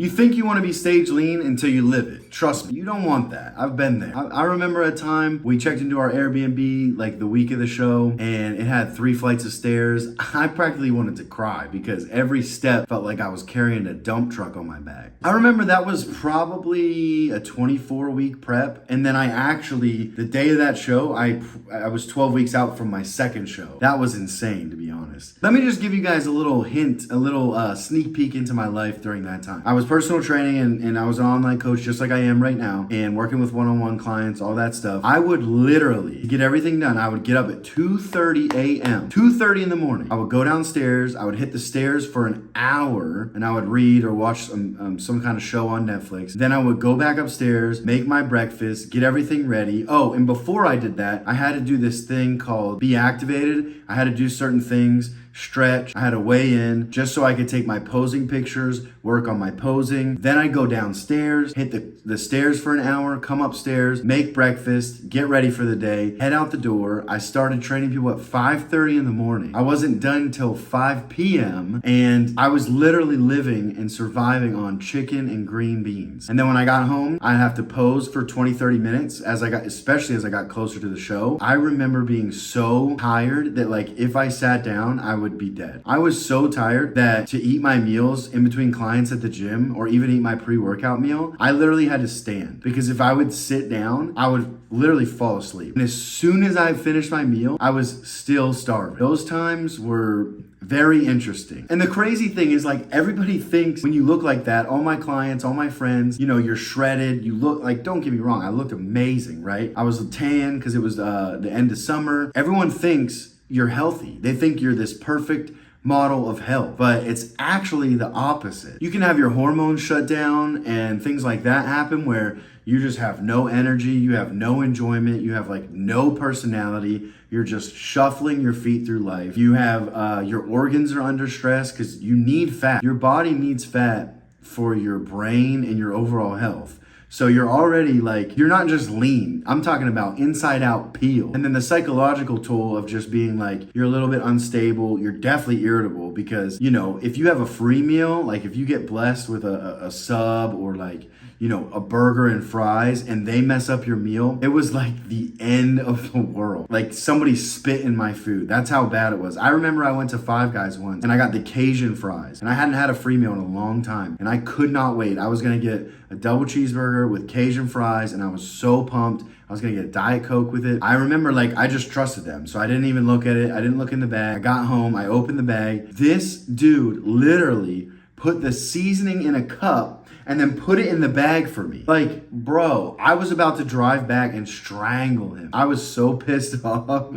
You think you want to be stage lean until you live it. Trust me, you don't want that. I've been there. I remember a time we checked into our Airbnb like the week of the show and it had 3 flights of stairs. I practically wanted to cry because every step felt like I was carrying a dump truck on my back. I remember that was probably a 24-week prep. And then the day of that show, I was 12 weeks out from my second show. That was insane, to be honest. Let me just give you guys a little hint, a little sneak peek into my life during that time. I was personal training and I was an online coach just like I am right now and working with one-on-one clients, all that stuff. I would literally get everything done. I would get up at 2:30 a.m. 2:30 in the morning. I would go downstairs. I would hit the stairs for an hour and I would read or watch some kind of show on Netflix. Then I would go back upstairs, make my breakfast, get everything ready. Oh, and before I did that, I had to do this thing called Be Activated. I had to do certain things, stretch. I had to weigh in just so I could take my posing pictures, work on my posing. Then I'd go downstairs, hit the stairs for an hour, come upstairs, make breakfast, get ready for the day, head out the door. I started training people at 5:30 in the morning. I wasn't done till 5 p.m. and I was literally living and surviving on chicken and green beans. And then when I got home, I'd have to pose for 20, 30 minutes especially as I got closer to the show. I remember being so tired that like if I sat down, I would be dead. I was so tired that to eat my meals in between clients at the gym or even eat my pre-workout meal, I literally had to stand because if I would sit down, I would literally fall asleep. And as soon as I finished my meal, I was still starving. Those times were very interesting. And the crazy thing is like everybody thinks when you look like that, all my clients, all my friends, you're shredded. You look like, don't get me wrong, I looked amazing, right? I was tan because it was the end of summer. Everyone thinks you're healthy. They think you're this perfect model of health, but it's actually the opposite. You can have your hormones shut down and things like that happen where you just have no energy, you have no enjoyment, you have like no personality, you're just shuffling your feet through life. You have your organs are under stress because you need fat. Your body needs fat for your brain and your overall health. So you're already you're not just lean. I'm talking about inside out peel. And then the psychological toll of just being like, you're a little bit unstable. You're definitely irritable because, if you have a free meal, like if you get blessed with a sub or a burger and fries and they mess up your meal, it was like the end of the world. Like somebody spit in my food. That's how bad it was. I remember I went to Five Guys once and I got the Cajun fries and I hadn't had a free meal in a long time and I could not wait. I was going to get a double cheeseburger with Cajun fries and I was so pumped. I was going to get a Diet Coke with it. I remember I just trusted them. So I didn't even look at it. I didn't look in the bag. I got home. I opened the bag. This dude literally put the seasoning in a cup and then put it in the bag for me. Bro, I was about to drive back and strangle him. I was so pissed off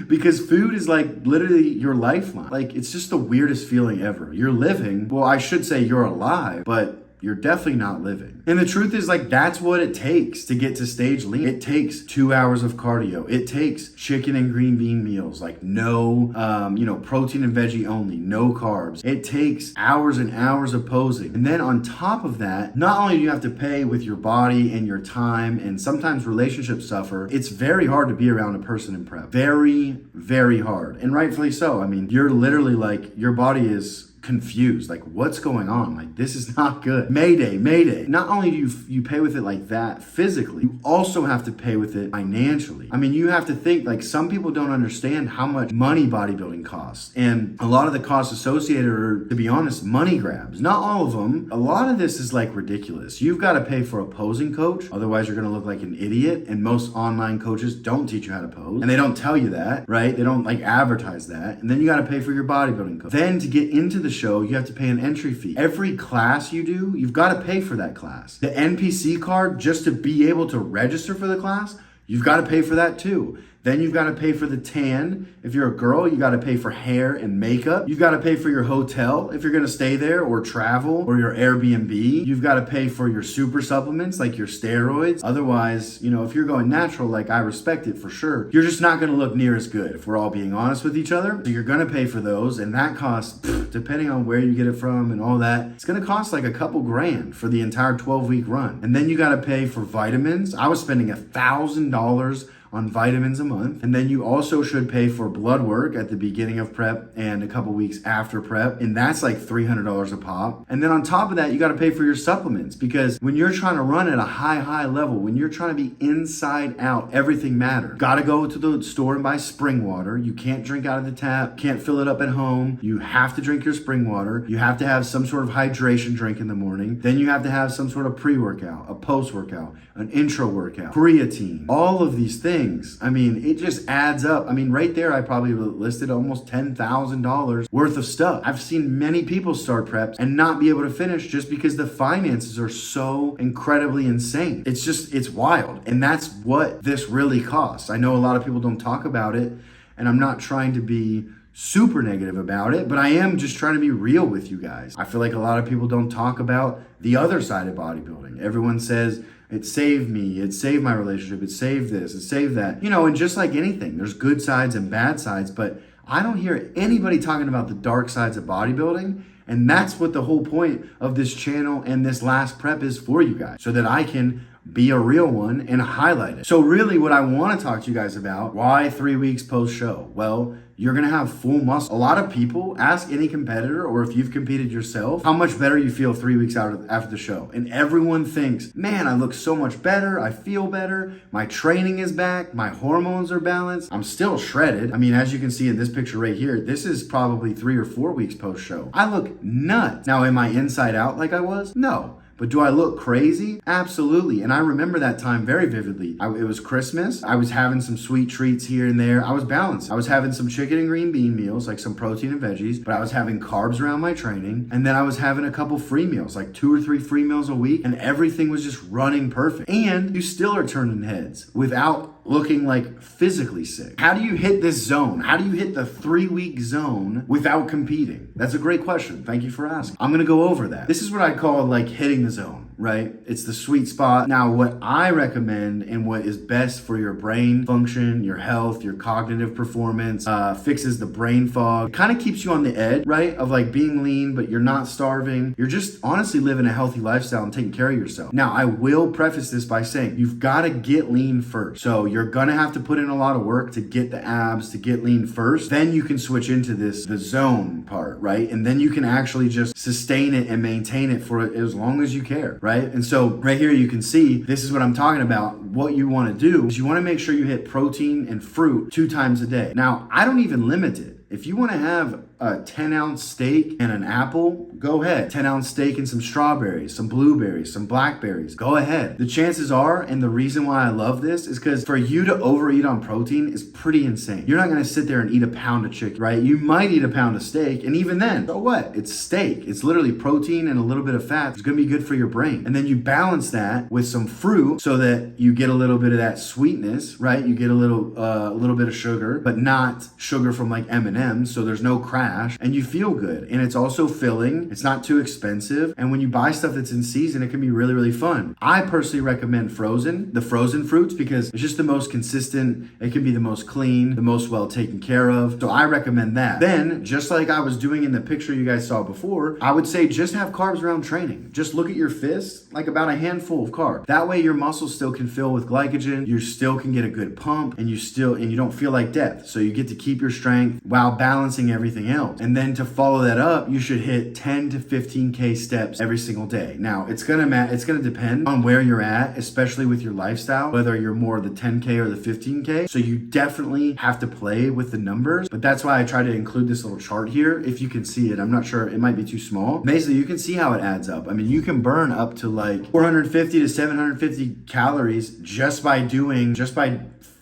because food is literally your lifeline. It's just the weirdest feeling ever. You're living. Well, I should say you're alive, but you're definitely not living. And the truth is that's what it takes to get to stage lean. It takes 2 hours of cardio. It takes chicken and green bean meals, no, protein and veggie only, no carbs. It takes hours and hours of posing. And then on top of that, not only do you have to pay with your body and your time, and sometimes relationships suffer, it's very hard to be around a person in prep. Very, very hard. And rightfully so. I mean, you're literally your body is confused, what's going on? This is not good. Mayday, mayday. Not only do you pay with it like that physically, you also have to pay with it financially. I mean, you have to think some people don't understand how much money bodybuilding costs. And a lot of the costs associated are, to be honest, money grabs. Not all of them. A lot of this is ridiculous. You've got to pay for a posing coach. Otherwise you're going to look like an idiot. And most online coaches don't teach you how to pose. And they don't tell you that, right? They don't advertise that. And then you got to pay for your bodybuilding coach. Then to get into the show, you have to pay an entry fee. Every class you do, you've got to pay for that class. The NPC card, just to be able to register for the class, you've got to pay for that too. Then you've got to pay for the tan. If you're a girl, you got to pay for hair and makeup. You've got to pay for your hotel if you're going to stay there or travel, or your Airbnb. You've got to pay for your super supplements like your steroids. Otherwise, if you're going natural, I respect it for sure, you're just not going to look near as good if we're all being honest with each other. So you're going to pay for those, and that costs, depending on where you get it from and all that, it's going to cost a couple grand for the entire 12-week run. And then you got to pay for vitamins. I was spending $1,000 on vitamins a month. And then you also should pay for blood work at the beginning of prep and a couple weeks after prep. And that's like $300 a pop. And then on top of that, you got to pay for your supplements, because when you're trying to run at a high level, when you're trying to be inside out, everything matters. Got to go to the store and buy spring water. You can't drink out of the tap, can't fill it up at home. You have to drink your spring water. You have to have some sort of hydration drink in the morning. Then you have to have some sort of pre-workout, a post-workout, an intro workout, creatine, all of these things. I mean, it just adds up. I mean, right there, I probably listed almost $10,000 worth of stuff. I've seen many people start preps and not be able to finish just because the finances are so incredibly insane. It's wild. And that's what this really costs. I know a lot of people don't talk about it, and I'm not trying to be super negative about it, but I am just trying to be real with you guys. I feel like a lot of people don't talk about the other side of bodybuilding. Everyone says, it saved me, it saved my relationship, it saved this, it saved that. You know, and just like anything, there's good sides and bad sides, but I don't hear anybody talking about the dark sides of bodybuilding. And that's what the whole point of this channel and this last prep is for you guys, so that I can be a real one and highlight it. So really what I want to talk to you guys about, why 3 weeks post show? Well, you're going to have full muscle. A lot of people ask any competitor, or if you've competed yourself, how much better you feel 3 weeks after the show. And everyone thinks, man, I look so much better. I feel better. My training is back. My hormones are balanced. I'm still shredded. I mean, as you can see in this picture right here, this is probably 3 or 4 weeks post show. I look nuts. Now, am I inside out like I was? No. But do I look crazy? Absolutely. And I remember that time very vividly. It was Christmas. I was having some sweet treats here and there. I was balanced. I was having some chicken and green bean meals, like some protein and veggies, but I was having carbs around my training. And then I was having a couple free meals, like 2 or 3 free meals a week. And everything was just running perfect. And you still are turning heads without looking like physically sick. How do you hit this zone? How do you hit the 3-week zone without competing? That's a great question. Thank you for asking. I'm gonna go over that. This is what I call like hitting the zone, right? It's the sweet spot. Now, what I recommend and what is best for your brain function, your health, your cognitive performance, fixes the brain fog, kind of keeps you on the edge, right? Of like being lean, but you're not starving. You're just honestly living a healthy lifestyle and taking care of yourself. Now, I will preface this by saying you've got to get lean first. So you're gonna have to put in a lot of work to get the abs, to get lean first. Then you can switch into the zone part, right? And then you can actually just sustain it and maintain it for as long as you care, right? And so right here you can see, this is what I'm talking about. What you want to do is you want to make sure you hit protein and fruit 2 times a day. Now, I don't even limit it. If you want to have a 10-ounce steak and an apple, go ahead. 10-ounce steak and some strawberries, some blueberries, some blackberries, go ahead. The chances are, and the reason why I love this is because for you to overeat on protein is pretty insane. You're not going to sit there and eat a pound of chicken, right? You might eat a pound of steak, and even then, so what? It's steak. It's literally protein and a little bit of fat. It's going to be good for your brain. And then you balance that with some fruit so that you get a little bit of that sweetness, right? You get a little bit of sugar, but not sugar from like M&M's, so there's no crash. And you feel good, and it's also filling. It's not too expensive, and when you buy stuff that's in season, it can be really fun. I personally recommend the frozen fruits, because it's just the most consistent. It can be the most clean, the most well taken care of, so I recommend that. Then, just like I was doing in the picture you guys saw before, I would say just have carbs around training. Just look at your fists, like about a handful of carbs. That way your muscles still can fill with glycogen, you still can get a good pump, and you don't feel like death. So you get to keep your strength while balancing everything else. And then to follow that up, you should hit 10 to 15K steps every single day. Now, it's gonna depend on where you're at, especially with your lifestyle, whether you're more the 10K or the 15K. So you definitely have to play with the numbers, but that's why I try to include this little chart here. If you can see it, I'm not sure, it might be too small. Basically, you can see how it adds up. I mean, you can burn up to like 450 to 750 calories just by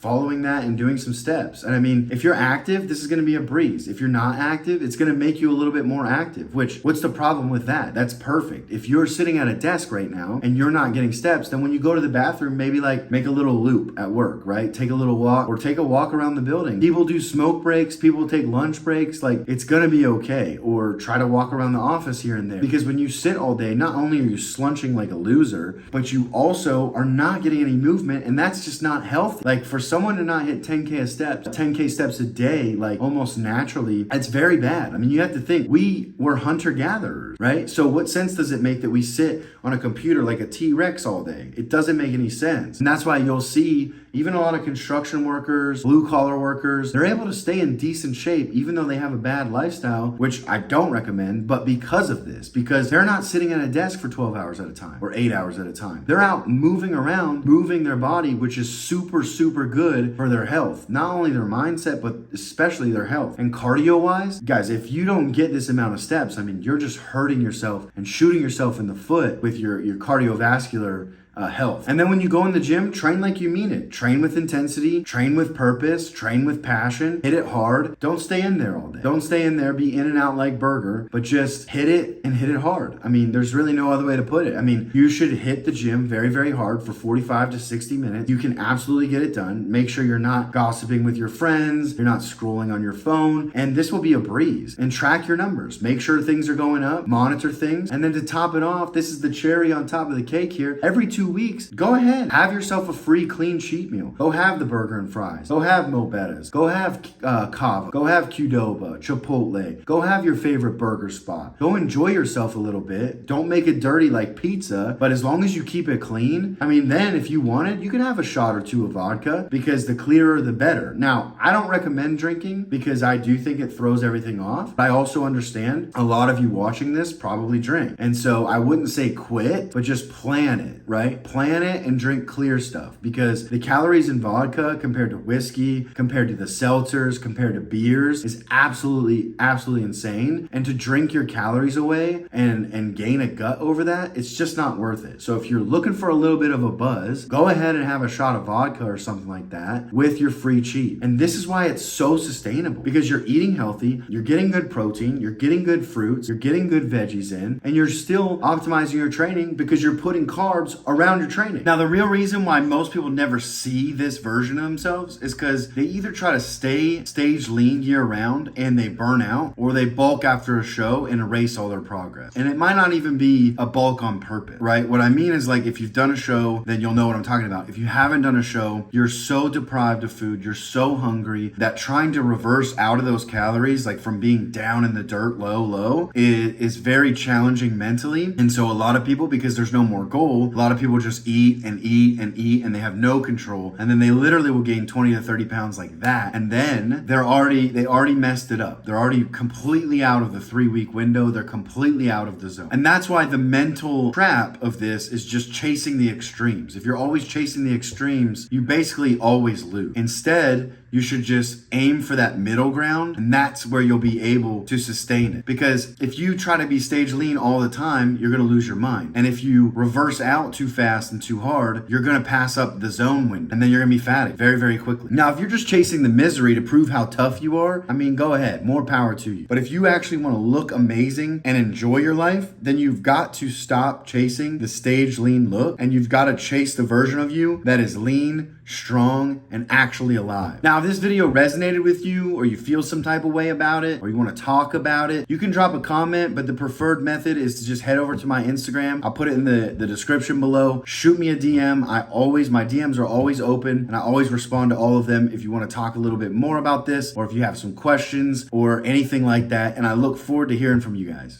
following that and doing some steps. And I mean, if you're active, this is going to be a breeze. If you're not active, it's going to make you a little bit more active, what's the problem with that? That's perfect. If you're sitting at a desk right now and you're not getting steps, then when you go to the bathroom, maybe like make a little loop at work, right? Take a little walk, or take a walk around the building. People do smoke breaks, people take lunch breaks, like it's going to be okay. Or try to walk around the office here and there. Because when you sit all day, not only are you slunching like a loser, but you also are not getting any movement, and that's just not healthy. Like for someone to not hit 10K steps a day, like almost naturally, it's very bad. I mean, you have to think, we were hunter-gatherers, right? So what sense does it make that we sit on a computer like a T-Rex all day. It doesn't make any sense. And that's why you'll see even a lot of construction workers, blue collar workers, they're able to stay in decent shape even though they have a bad lifestyle, which I don't recommend, but because of this, because they're not sitting at a desk for 12 hours at a time or 8 hours at a time. They're out moving around, moving their body, which is super, super good for their health. Not only their mindset, but especially their health. And cardio wise, guys, if you don't get this amount of steps, I mean, you're just hurting yourself and shooting yourself in the foot with your cardiovascular health. And then when you go in the gym, train like you mean it. Train with intensity, train with purpose, train with passion, hit it hard. Don't stay in there all day. Don't stay in there, be in and out like burger, but just hit it and hit it hard. I mean, there's really no other way to put it. I mean, you should hit the gym very, very hard for 45 to 60 minutes. You can absolutely get it done. Make sure you're not gossiping with your friends. You're not scrolling on your phone. And this will be a breeze. And track your numbers. Make sure things are going up. Monitor things. And then to top it off, this is the cherry on top of the cake here. Every 2 weeks, go ahead, have yourself a free clean cheat meal. Go have the burger and fries. Go have Mobetta's. Go have Kava. Go have Qdoba, Chipotle. Go have your favorite burger spot. Go enjoy yourself a little bit. Don't make it dirty like pizza, but as long as you keep it clean, I mean, then if you want it, you can have a shot or two of vodka because the clearer the better. Now, I don't recommend drinking because I do think it throws everything off. But I also understand a lot of you watching this probably drink. And so I wouldn't say quit, but just plan it, right? Plan it and drink clear stuff because the calories in vodka compared to whiskey, compared to the seltzers, compared to beers is absolutely insane. And to drink your calories away and gain a gut over that, it's just not worth it. So if you're looking for a little bit of a buzz, go ahead and have a shot of vodka or something like that with your free cheat. And this is why it's so sustainable because you're eating healthy, you're getting good protein, you're getting good fruits, you're getting good veggies in, and you're still optimizing your training because you're putting carbs around your training. Now, the real reason why most people never see this version of themselves is because they either try to stay stage lean year round and they burn out, or they bulk after a show and erase all their progress. And it might not even be a bulk on purpose, right? What I mean is like if you've done a show, then you'll know what I'm talking about. If you haven't done a show, you're so deprived of food, you're so hungry that trying to reverse out of those calories, like from being down in the dirt low, is very challenging mentally. And so a lot of people, because there's no more goal, a lot of people just eat and eat and eat and they have no control. And then they literally will gain 20 to 30 pounds like that. And then they already messed it up. They're already completely out of the 3-week window. They're completely out of the zone. And that's why the mental trap of this is just chasing the extremes. If you're always chasing the extremes, you basically always lose. Instead, you should just aim for that middle ground, and that's where you'll be able to sustain it. Because if you try to be stage lean all the time, you're gonna lose your mind. And if you reverse out too fast and too hard, you're gonna pass up the zone window, and then you're gonna be fatty very, very quickly. Now, if you're just chasing the misery to prove how tough you are, I mean, go ahead, more power to you. But if you actually wanna look amazing and enjoy your life, then you've got to stop chasing the stage lean look, and you've got to chase the version of you that is lean, strong, and actually alive. Now, if this video resonated with you, or you feel some type of way about it, or you want to talk about it, you can drop a comment, but the preferred method is to just head over to my Instagram. I'll put it in the description below. Shoot me a DM. My DMs are always open, and I always respond to all of them if you want to talk a little bit more about this, or if you have some questions or anything like that, and I look forward to hearing from you guys.